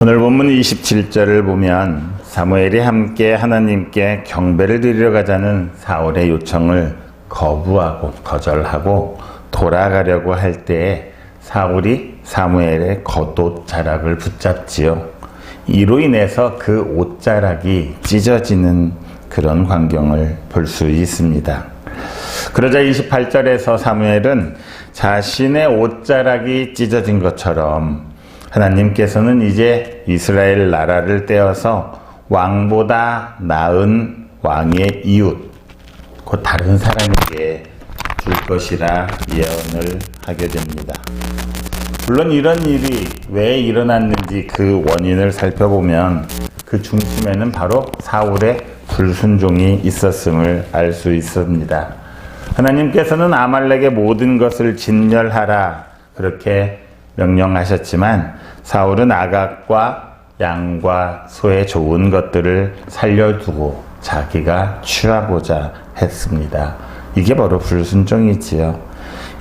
오늘 본문 27절을 보면 사무엘이 함께 하나님께 경배를 드리러 가자는 사울의 요청을 거부하고 거절하고 돌아가려고 할 때에 사울이 사무엘의 겉옷자락을 붙잡지요. 이로 인해서 그 옷자락이 찢어지는 그런 광경을 볼 수 있습니다. 그러자 28절에서 사무엘은 자신의 옷자락이 찢어진 것처럼 하나님께서는 이제 이스라엘 나라를 떼어서 왕보다 나은 왕의 이웃, 곧 다른 사람에게 줄 것이라 예언을 하게 됩니다. 물론 이런 일이 왜 일어났는지 그 원인을 살펴보면 그 중심에는 바로 사울의 불순종이 있었음을 알 수 있습니다. 하나님께서는 아말렉의 모든 것을 진멸하라 그렇게 명령하셨지만 사울은 아각과 양과 소의 좋은 것들을 살려두고 자기가 취하고자 했습니다. 이게 바로 불순종이지요.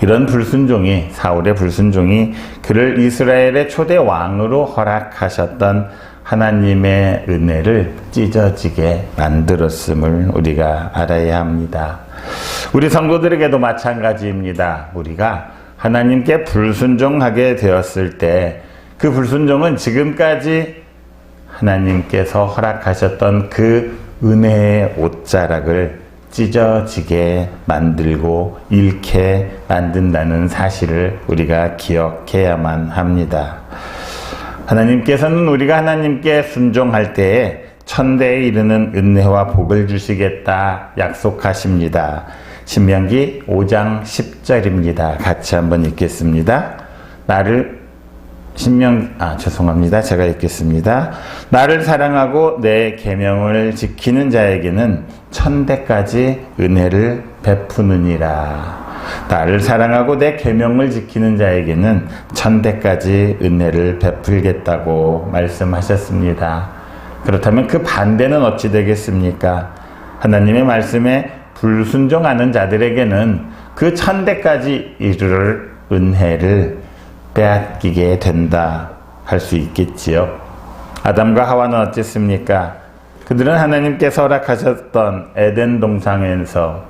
이런 불순종이, 사울의 불순종이 그를 이스라엘의 초대 왕으로 허락하셨던 하나님의 은혜를 찢어지게 만들었음을 우리가 알아야 합니다. 우리 성도들에게도 마찬가지입니다. 우리가 하나님께 불순종하게 되었을 때 그 불순종은 지금까지 하나님께서 허락하셨던 그 은혜의 옷자락을 찢어지게 만들고 잃게 만든다는 사실을 우리가 기억해야만 합니다. 하나님께서는 우리가 하나님께 순종할 때에 천대에 이르는 은혜와 복을 주시겠다 약속하십니다. 신명기 5장 10절입니다. 같이 한번 읽겠습니다. 제가 읽겠습니다. 나를 사랑하고 내 계명을 지키는 자에게는 천대까지 은혜를 베푸느니라. 나를 사랑하고 내 계명을 지키는 자에게는 천대까지 은혜를 베풀겠다고 말씀하셨습니다. 그렇다면 그 반대는 어찌 되겠습니까? 하나님의 말씀에 불순종하는 자들에게는 그 천대까지 이르를 은혜를 빼앗기게 된다 할 수 있겠지요. 아담과 하와는 어땠습니까? 그들은 하나님께서 허락하셨던 에덴 동산에서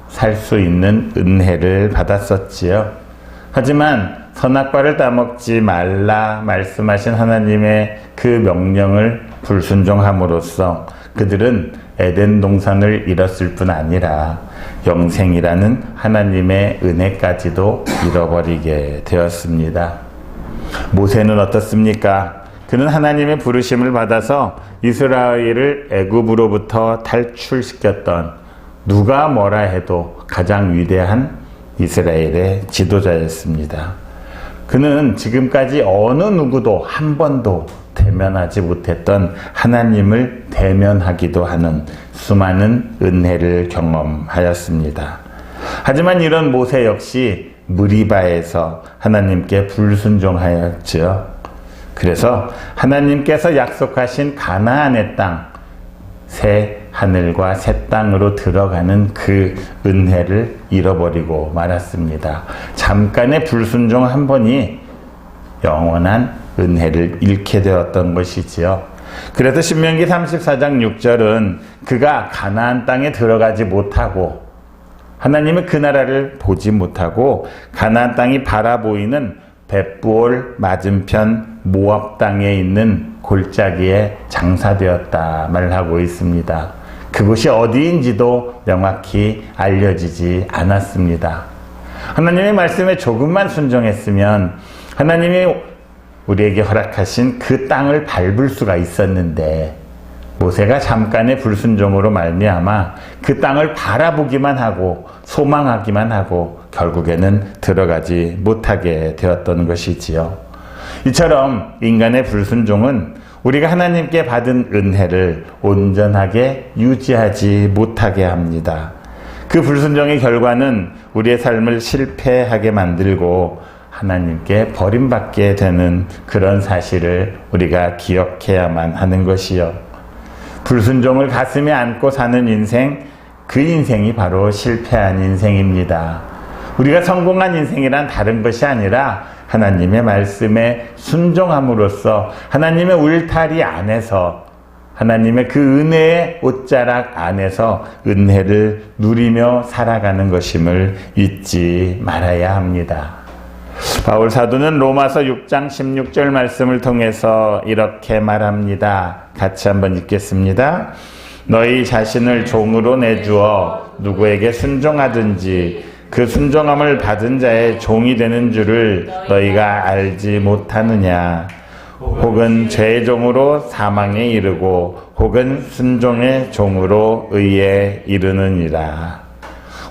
살 수 있는 은혜를 받았었지요. 하지만 선악과를 따먹지 말라 말씀하신 하나님의 그 명령을 불순종함으로써 그들은 에덴 동산을 잃었을 뿐 아니라 영생이라는 하나님의 은혜까지도 잃어버리게 되었습니다. 모세는 어떻습니까? 그는 하나님의 부르심을 받아서 이스라엘을 애굽으로부터 탈출시켰던 누가 뭐라 해도 가장 위대한 이스라엘의 지도자였습니다. 그는 지금까지 어느 누구도 한 번도 대면하지 못했던 하나님을 대면하기도 하는 수많은 은혜를 경험하였습니다. 하지만 이런 모세 역시 무리바에서 하나님께 불순종하였지요. 그래서 하나님께서 약속하신 가나안의 땅, 새 하늘과 새 땅으로 들어가는 그 은혜를 잃어버리고 말았습니다. 잠깐의 불순종 한 번이 영원한 은혜를 잃게 되었던 것이지요. 그래서 신명기 34장 6절은 그가 가나안 땅에 들어가지 못하고 하나님의 그 나라를 보지 못하고 가나안 땅이 바라보이는 벳부올 맞은편 모압 땅에 있는 골짜기에 장사되었다 말하고 있습니다. 그곳이 어디인지도 명확히 알려지지 않았습니다. 하나님의 말씀에 조금만 순종했으면 하나님이 우리에게 허락하신 그 땅을 밟을 수가 있었는데 모세가 잠깐의 불순종으로 말미암아 그 땅을 바라보기만 하고 소망하기만 하고 결국에는 들어가지 못하게 되었던 것이지요. 이처럼 인간의 불순종은 우리가 하나님께 받은 은혜를 온전하게 유지하지 못하게 합니다. 그 불순종의 결과는 우리의 삶을 실패하게 만들고 하나님께 버림받게 되는 그런 사실을 우리가 기억해야만 하는 것이요. 불순종을 가슴에 안고 사는 인생, 그 인생이 바로 실패한 인생입니다. 우리가 성공한 인생이란 다른 것이 아니라 하나님의 말씀에 순종함으로써 하나님의 울타리 안에서 하나님의 그 은혜의 옷자락 안에서 은혜를 누리며 살아가는 것임을 잊지 말아야 합니다. 바울 사도는 로마서 6장 16절 말씀을 통해서 이렇게 말합니다. 같이 한번 읽겠습니다. 너희 자신을 종으로 내주어 누구에게 순종하든지 그 순종함을 받은 자의 종이 되는 줄을 너희가 알지 못하느냐. 혹은 죄의 종으로 사망에 이르고 혹은 순종의 종으로 의에 이르느니라.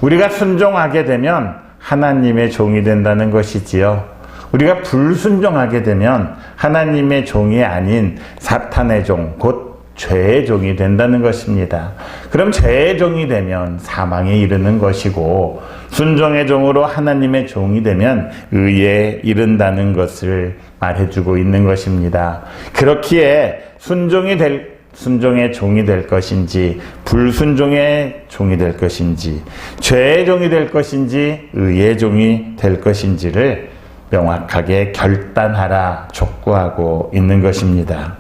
우리가 순종하게 되면 하나님의 종이 된다는 것이지요. 우리가 불순종하게 되면 하나님의 종이 아닌 사탄의 종, 곧 죄의 종이 된다는 것입니다. 그럼 죄의 종이 되면 사망에 이르는 것이고 순종의 종으로 하나님의 종이 되면 의에 이른다는 것을 말해주고 있는 것입니다. 그렇기에 순종의 종이 될 것인지 불순종의 종이 될 것인지 죄의 종이 될 것인지 의의 종이 될 것인지를 명확하게 결단하라 촉구하고 있는 것입니다.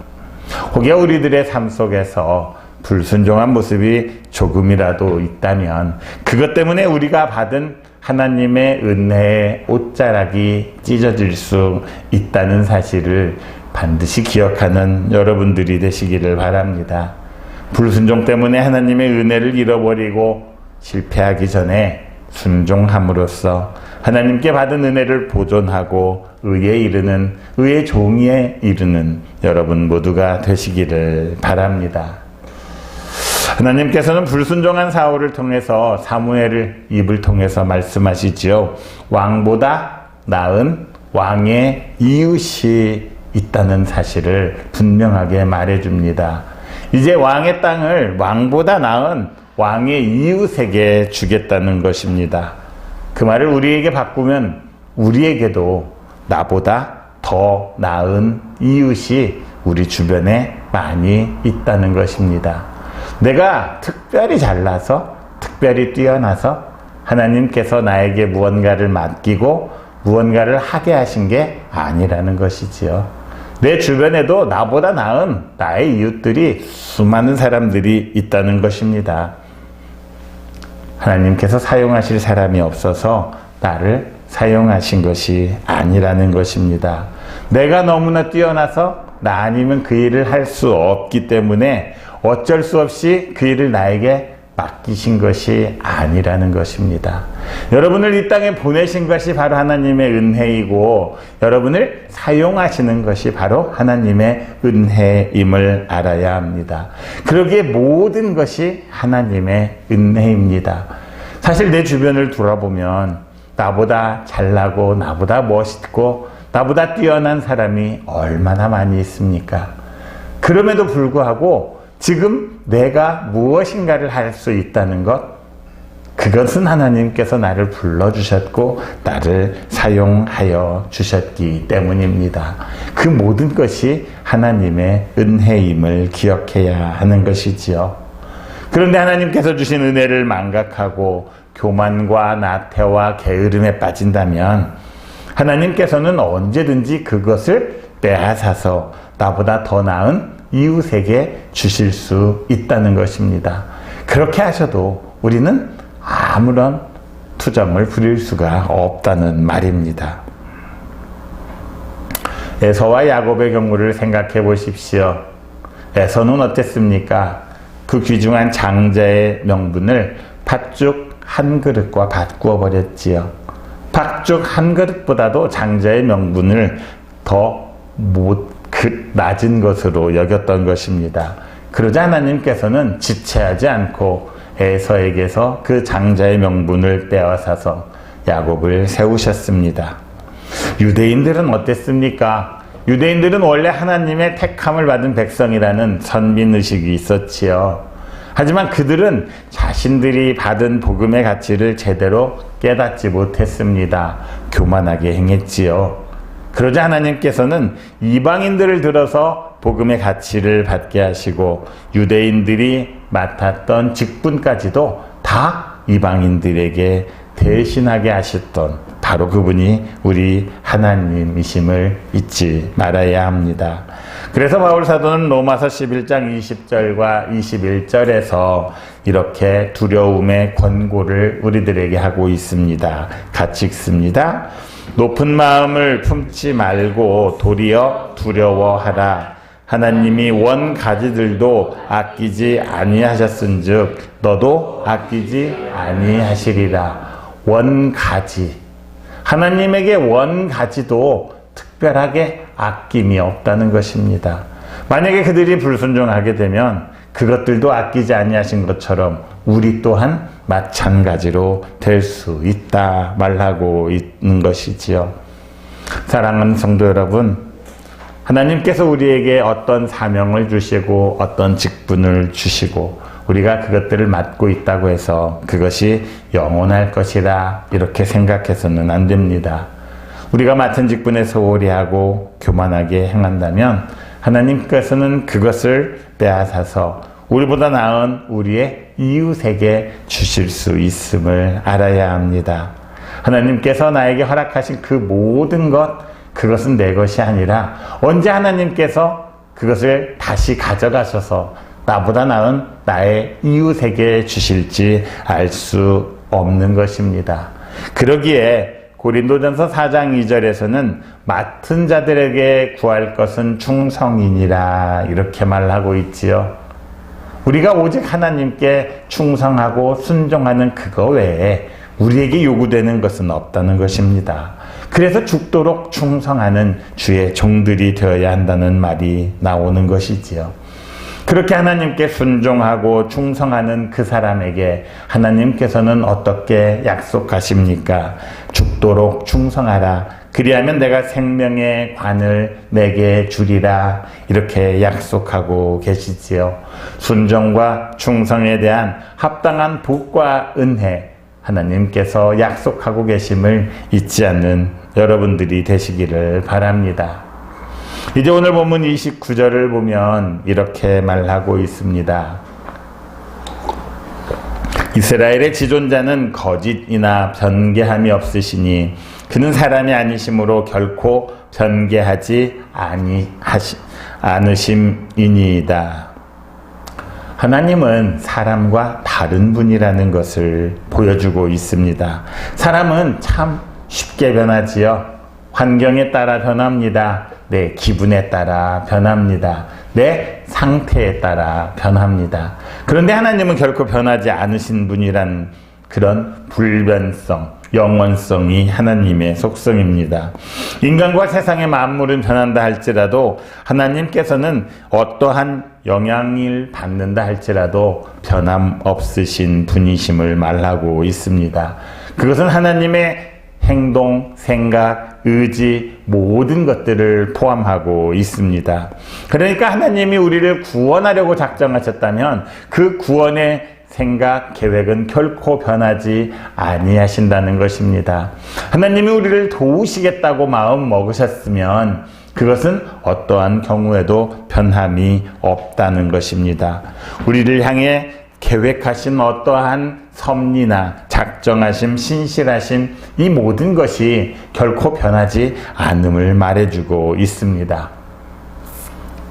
혹여 우리들의 삶 속에서 불순종한 모습이 조금이라도 있다면 그것 때문에 우리가 받은 하나님의 은혜의 옷자락이 찢어질 수 있다는 사실을 반드시 기억하는 여러분들이 되시기를 바랍니다. 불순종 때문에 하나님의 은혜를 잃어버리고 실패하기 전에 순종함으로써 하나님께 받은 은혜를 보존하고 의에 이르는 의의 종이에 이르는 여러분 모두가 되시기를 바랍니다. 하나님께서는 불순종한 사울을 통해서 사무엘을 입을 통해서 말씀하시지요. 왕보다 나은 왕의 이웃이 있다는 사실을 분명하게 말해줍니다. 이제 왕의 땅을 왕보다 나은 왕의 이웃에게 주겠다는 것입니다. 그 말을 우리에게 바꾸면 우리에게도 나보다 더 나은 이웃이 우리 주변에 많이 있다는 것입니다. 내가 특별히 잘나서 특별히 뛰어나서 하나님께서 나에게 무언가를 맡기고 무언가를 하게 하신 게 아니라는 것이지요. 내 주변에도 나보다 나은 나의 이웃들이 수많은 사람들이 있다는 것입니다. 하나님께서 사용하실 사람이 없어서 나를 사용하신 것이 아니라는 것입니다. 내가 너무나 뛰어나서 나 아니면 그 일을 할 수 없기 때문에 어쩔 수 없이 그 일을 나에게 맡기신 것이 아니라는 것입니다. 여러분을 이 땅에 보내신 것이 바로 하나님의 은혜이고 여러분을 사용하시는 것이 바로 하나님의 은혜임을 알아야 합니다. 그러기에 모든 것이 하나님의 은혜입니다. 사실 내 주변을 돌아보면 나보다 잘나고 나보다 멋있고 나보다 뛰어난 사람이 얼마나 많이 있습니까? 그럼에도 불구하고 지금 내가 무엇인가를 할 수 있다는 것, 그것은 하나님께서 나를 불러주셨고 나를 사용하여 주셨기 때문입니다. 그 모든 것이 하나님의 은혜임을 기억해야 하는 것이지요. 그런데 하나님께서 주신 은혜를 망각하고 교만과 나태와 게으름에 빠진다면 하나님께서는 언제든지 그것을 빼앗아서 나보다 더 나은 이웃에게 주실 수 있다는 것입니다. 그렇게 하셔도 우리는 아무런 투정을 부릴 수가 없다는 말입니다. 에서와 야곱의 경우를 생각해 보십시오. 에서는 어땠습니까? 그 귀중한 장자의 명분을 팥죽 한 그릇과 바꾸어 버렸지요. 팥죽 한 그릇보다도 장자의 명분을 더 낮은 것으로 여겼던 것입니다. 그러자 하나님께서는 지체하지 않고 에서에게서 그 장자의 명분을 빼앗아서 야곱을 세우셨습니다. 유대인들은 어땠습니까? 유대인들은 원래 하나님의 택함을 받은 백성이라는 선민의식이 있었지요. 하지만 그들은 자신들이 받은 복음의 가치를 제대로 깨닫지 못했습니다. 교만하게 행했지요. 그러자 하나님께서는 이방인들을 들어서 복음의 가치를 받게 하시고 유대인들이 맡았던 직분까지도 다 이방인들에게 대신하게 하셨던 바로 그분이 우리 하나님이심을 잊지 말아야 합니다. 그래서 바울 사도는 로마서 11장 20절과 21절에서 이렇게 두려움의 권고를 우리들에게 하고 있습니다. 같이 읽습니다. 높은 마음을 품지 말고 도리어 두려워하라. 하나님이 원가지들도 아끼지 아니하셨은즉 너도 아끼지 아니하시리라. 원가지. 하나님에게 원가지도 특별하게 아낌이 없다는 것입니다. 만약에 그들이 불순종하게 되면 그것들도 아끼지 아니하신 것처럼 우리 또한 마찬가지로 될 수 있다 말하고 있는 것이지요. 사랑하는 성도 여러분, 하나님께서 우리에게 어떤 사명을 주시고 어떤 직분을 주시고 우리가 그것들을 맡고 있다고 해서 그것이 영원할 것이라 이렇게 생각해서는 안 됩니다. 우리가 맡은 직분에 소홀히 하고 교만하게 행한다면 하나님께서는 그것을 빼앗아서 우리보다 나은 우리의 이웃에게 주실 수 있음을 알아야 합니다. 하나님께서 나에게 허락하신 그 모든 것, 그것은 내 것이 아니라 언제 하나님께서 그것을 다시 가져가셔서 나보다 나은 나의 이웃에게 주실지 알 수 없는 것입니다. 그러기에 고린도전서 4장 2절에서는 맡은 자들에게 구할 것은 충성이니라 이렇게 말하고 있지요. 우리가 오직 하나님께 충성하고 순종하는 그거 외에 우리에게 요구되는 것은 없다는 것입니다. 그래서 죽도록 충성하는 주의 종들이 되어야 한다는 말이 나오는 것이지요. 그렇게 하나님께 순종하고 충성하는 그 사람에게 하나님께서는 어떻게 약속하십니까? 죽도록 충성하라. 그리하면 내가 생명의 관을 내게 주리라. 이렇게 약속하고 계시지요. 순종과 충성에 대한 합당한 복과 은혜, 하나님께서 약속하고 계심을 잊지 않는 여러분들이 되시기를 바랍니다. 이제 오늘 본문 29절을 보면 이렇게 말하고 있습니다. 이스라엘의 지존자는 거짓이나 변개함이 없으시니 그는 사람이 아니심으로 결코 변개하지 않으심이니이다. 하나님은 사람과 다른 분이라는 것을 보여주고 있습니다. 사람은 참 쉽게 변하지요. 환경에 따라 변합니다. 내 기분에 따라 변합니다. 내 상태에 따라 변합니다. 그런데 하나님은 결코 변하지 않으신 분이란 그런 불변성, 영원성이 하나님의 속성입니다. 인간과 세상의 만물은 변한다 할지라도 하나님께서는 어떠한 영향을 받는다 할지라도 변함없으신 분이심을 말하고 있습니다. 그것은 하나님의 행동, 생각, 의지 모든 것들을 포함하고 있습니다. 그러니까 하나님이 우리를 구원하려고 작정하셨다면 그 구원의 생각, 계획은 결코 변하지 아니하신다는 것입니다. 하나님이 우리를 도우시겠다고 마음 먹으셨으면 그것은 어떠한 경우에도 변함이 없다는 것입니다. 우리를 향해 계획하신 어떠한 섭리나 작정하심, 신실하심 이 모든 것이 결코 변하지 않음을 말해주고 있습니다.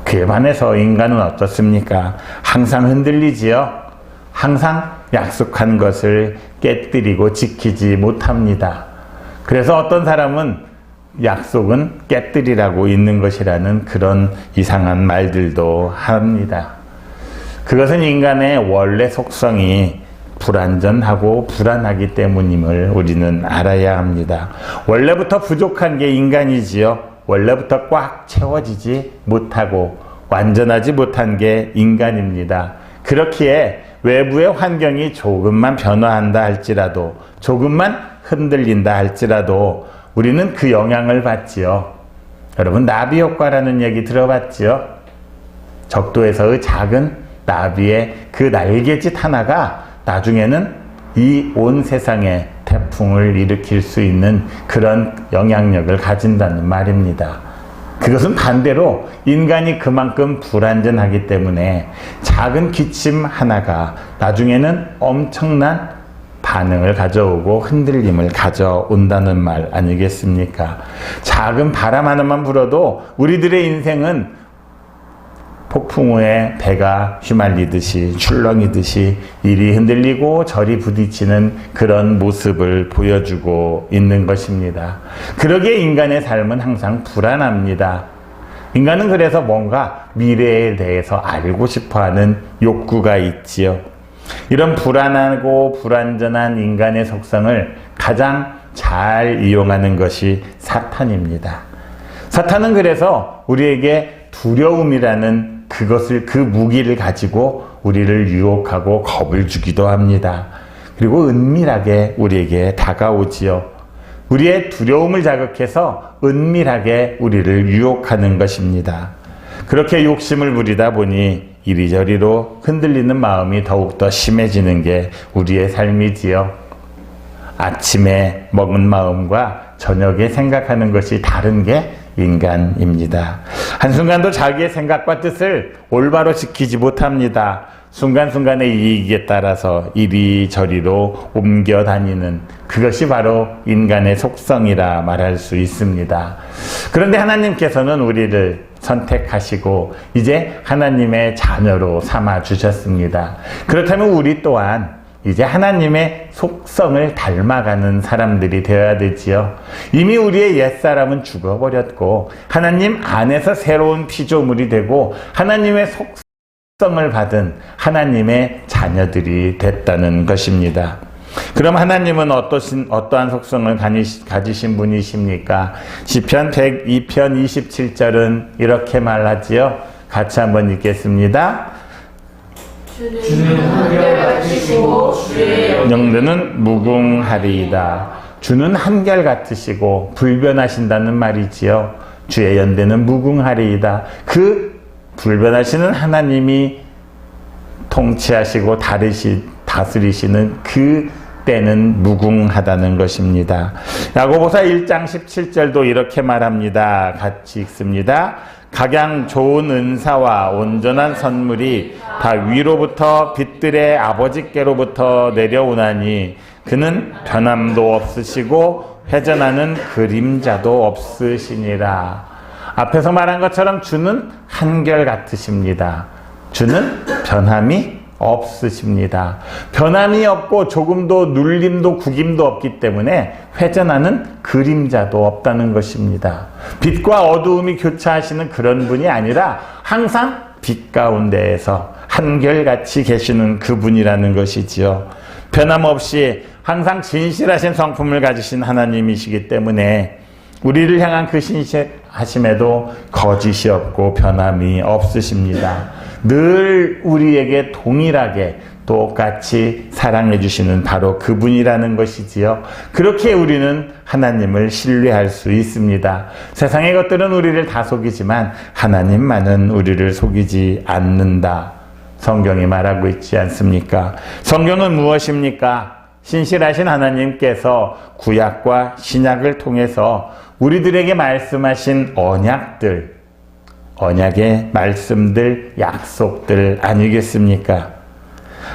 그에 반해서 인간은 어떻습니까? 항상 흔들리지요. 항상 약속한 것을 깨뜨리고 지키지 못합니다. 그래서 어떤 사람은 약속은 깨뜨리라고 있는 것이라는 그런 이상한 말들도 합니다. 그것은 인간의 원래 속성이 불완전하고 불안하기 때문임을 우리는 알아야 합니다. 원래부터 부족한 게 인간이지요. 원래부터 꽉 채워지지 못하고 완전하지 못한 게 인간입니다. 그렇기에 외부의 환경이 조금만 변화한다 할지라도 조금만 흔들린다 할지라도 우리는 그 영향을 받지요. 여러분 나비 효과라는 얘기 들어봤지요? 적도에서의 작은 나비의 그 날개짓 하나가 나중에는 이 온 세상에 태풍을 일으킬 수 있는 그런 영향력을 가진다는 말입니다. 그것은 반대로 인간이 그만큼 불완전하기 때문에 작은 기침 하나가 나중에는 엄청난 반응을 가져오고 흔들림을 가져온다는 말 아니겠습니까? 작은 바람 하나만 불어도 우리들의 인생은 폭풍우에 배가 휘말리듯이 출렁이듯이 이리 흔들리고 저리 부딪히는 그런 모습을 보여주고 있는 것입니다. 그러기에 인간의 삶은 항상 불안합니다. 인간은 그래서 뭔가 미래에 대해서 알고 싶어하는 욕구가 있지요. 이런 불안하고 불완전한 인간의 속성을 가장 잘 이용하는 것이 사탄입니다. 사탄은 그래서 우리에게 두려움이라는 그 무기를 가지고 우리를 유혹하고 겁을 주기도 합니다. 그리고 은밀하게 우리에게 다가오지요. 우리의 두려움을 자극해서 은밀하게 우리를 유혹하는 것입니다. 그렇게 욕심을 부리다 보니 이리저리로 흔들리는 마음이 더욱더 심해지는 게 우리의 삶이지요. 아침에 먹은 마음과 저녁에 생각하는 것이 다른 게 인간입니다. 한순간도 자기의 생각과 뜻을 올바로 지키지 못합니다. 순간순간의 이익에 따라서 이리저리로 옮겨 다니는 그것이 바로 인간의 속성이라 말할 수 있습니다. 그런데 하나님께서는 우리를 선택하시고 이제 하나님의 자녀로 삼아 주셨습니다. 그렇다면 우리 또한 이제 하나님의 속성을 닮아가는 사람들이 되어야 되지요. 이미 우리의 옛사람은 죽어버렸고 하나님 안에서 새로운 피조물이 되고 하나님의 속성을 받은 하나님의 자녀들이 됐다는 것입니다. 그럼 하나님은 어떠한 속성을 가지신 분이십니까? 시편 102편 27절은 이렇게 말하지요. 같이 한번 읽겠습니다. 주는 한결같으시고 주의 영대는 무궁하리이다. 주는 한결같으시고 불변하신다는 말이지요. 주의 연대는 무궁하리이다. 그 불변하시는 하나님이 통치하시고 다스리시는 그 때는 무궁하다는 것입니다. 야고보서 1장 17절도 이렇게 말합니다. 같이 읽습니다. 각양 좋은 은사와 온전한 선물이 다 위로부터 빛들의 아버지께로부터 내려오나니 그는 변함도 없으시고 회전하는 그림자도 없으시니라. 앞에서 말한 것처럼 주는 한결같으십니다. 주는 변함이 없으십니다. 변함이 없고 조금도 눌림도 구김도 없기 때문에 회전하는 그림자도 없다는 것입니다. 빛과 어두움이 교차하시는 그런 분이 아니라 항상 빛 가운데에서 한결같이 계시는 그분이라는 것이지요. 변함없이 항상 진실하신 성품을 가지신 하나님이시기 때문에 우리를 향한 그 신실하심에도 거짓이 없고 변함이 없으십니다. 늘 우리에게 동일하게 똑같이 사랑해 주시는 바로 그분이라는 것이지요. 그렇게 우리는 하나님을 신뢰할 수 있습니다. 세상의 것들은 우리를 다 속이지만 하나님만은 우리를 속이지 않는다. 성경이 말하고 있지 않습니까? 성경은 무엇입니까? 신실하신 하나님께서 구약과 신약을 통해서 우리들에게 말씀하신 언약의 말씀들, 약속들 아니겠습니까?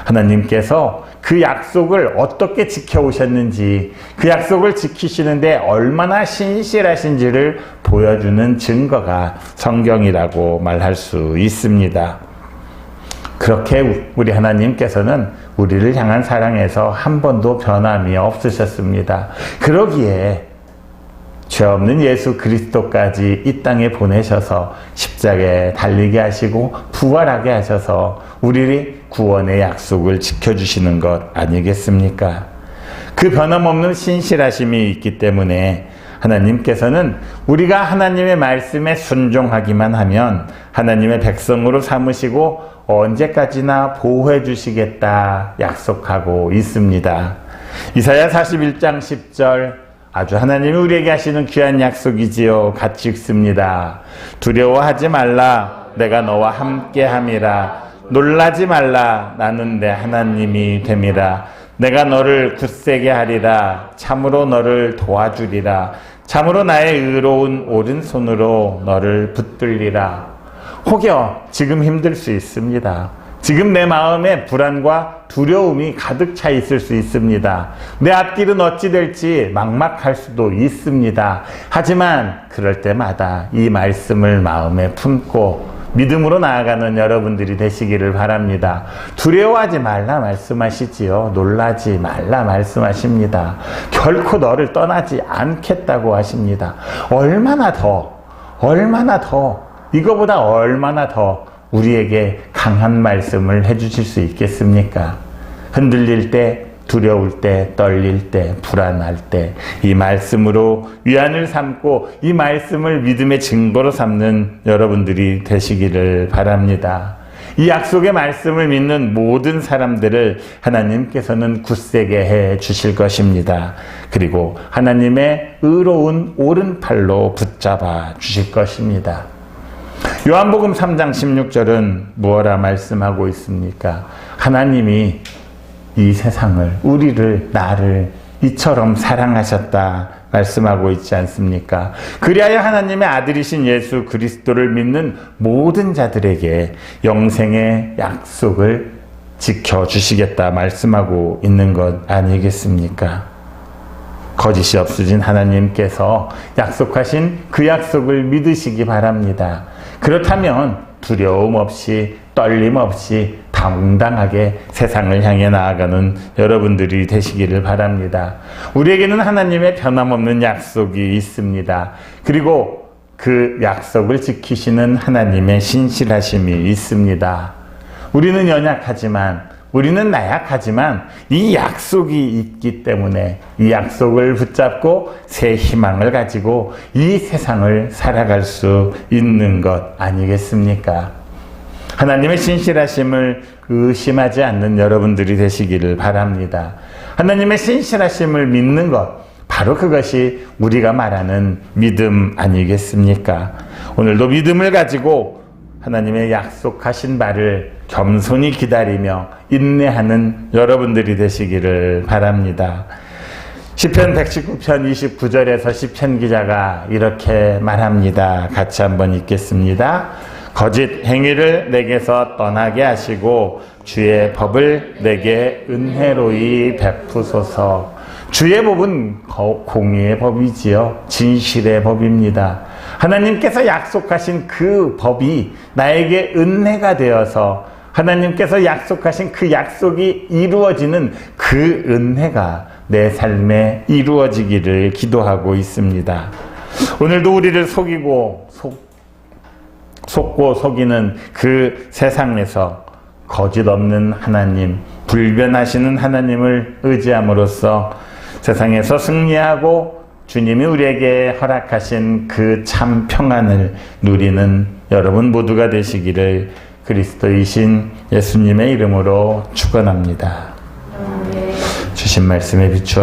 하나님께서 그 약속을 어떻게 지켜오셨는지, 그 약속을 지키시는데 얼마나 신실하신지를 보여주는 증거가 성경이라고 말할 수 있습니다. 그렇게 우리 하나님께서는 우리를 향한 사랑에서 한 번도 변함이 없으셨습니다. 그러기에 죄 없는 예수 그리스도까지 이 땅에 보내셔서 십자가에 달리게 하시고 부활하게 하셔서 우리 구원의 약속을 지켜주시는 것 아니겠습니까? 그 변함없는 신실하심이 있기 때문에 하나님께서는 우리가 하나님의 말씀에 순종하기만 하면 하나님의 백성으로 삼으시고 언제까지나 보호해 주시겠다 약속하고 있습니다. 이사야 41장 10절 아주 하나님이 우리에게 하시는 귀한 약속이지요. 같이 읽습니다. 두려워하지 말라. 내가 너와 함께함이라. 놀라지 말라. 나는 내 하나님이 됨이라. 내가 너를 굳세게 하리라. 참으로 너를 도와주리라. 참으로 나의 의로운 오른손으로 너를 붙들리라. 혹여 지금 힘들 수 있습니다. 지금 내 마음에 불안과 두려움이 가득 차 있을 수 있습니다. 내 앞길은 어찌 될지 막막할 수도 있습니다. 하지만 그럴 때마다 이 말씀을 마음에 품고 믿음으로 나아가는 여러분들이 되시기를 바랍니다. 두려워하지 말라 말씀하시지요. 놀라지 말라 말씀하십니다. 결코 너를 떠나지 않겠다고 하십니다. 얼마나 더 이거보다 얼마나 더 우리에게 강한 말씀을 해주실 수 있겠습니까? 흔들릴 때, 두려울 때, 떨릴 때, 불안할 때 이 말씀으로 위안을 삼고 이 말씀을 믿음의 증거로 삼는 여러분들이 되시기를 바랍니다. 이 약속의 말씀을 믿는 모든 사람들을 하나님께서는 굳세게 해 주실 것입니다. 그리고 하나님의 의로운 오른팔로 붙잡아 주실 것입니다. 요한복음 3장 16절은 무엇라 말씀하고 있습니까? 하나님이 이 세상을, 우리를, 나를 이처럼 사랑하셨다 말씀하고 있지 않습니까? 그리하여 하나님의 아들이신 예수 그리스도를 믿는 모든 자들에게 영생의 약속을 지켜주시겠다 말씀하고 있는 것 아니겠습니까? 거짓이 없으신 하나님께서 약속하신 그 약속을 믿으시기 바랍니다. 그렇다면 두려움 없이 떨림 없이 당당하게 세상을 향해 나아가는 여러분들이 되시기를 바랍니다. 우리에게는 하나님의 변함없는 약속이 있습니다. 그리고 그 약속을 지키시는 하나님의 신실하심이 있습니다. 우리는 연약하지만, 우리는 나약하지만 이 약속이 있기 때문에 이 약속을 붙잡고 새 희망을 가지고 이 세상을 살아갈 수 있는 것 아니겠습니까? 하나님의 신실하심을 의심하지 않는 여러분들이 되시기를 바랍니다. 하나님의 신실하심을 믿는 것, 바로 그것이 우리가 말하는 믿음 아니겠습니까? 오늘도 믿음을 가지고 하나님의 약속하신 바를 겸손히 기다리며 인내하는 여러분들이 되시기를 바랍니다. 시편 119편 29절에서 시편 기자가 이렇게 말합니다. 같이 한번 읽겠습니다. 거짓 행위를 내게서 떠나게 하시고 주의 법을 내게 은혜로이 베푸소서. 주의 법은 공의의 법이지요. 진실의 법입니다. 하나님께서 약속하신 그 법이 나에게 은혜가 되어서 하나님께서 약속하신 그 약속이 이루어지는 그 은혜가 내 삶에 이루어지기를 기도하고 있습니다. 오늘도 우리를 속고 속이는 그 세상에서 거짓 없는 하나님, 불변하시는 하나님을 의지함으로써 세상에서 승리하고 주님이 우리에게 허락하신 그 참 평안을 누리는 여러분 모두가 되시기를 그리스도이신 예수님의 이름으로 축원합니다. 주신 말씀에 비추어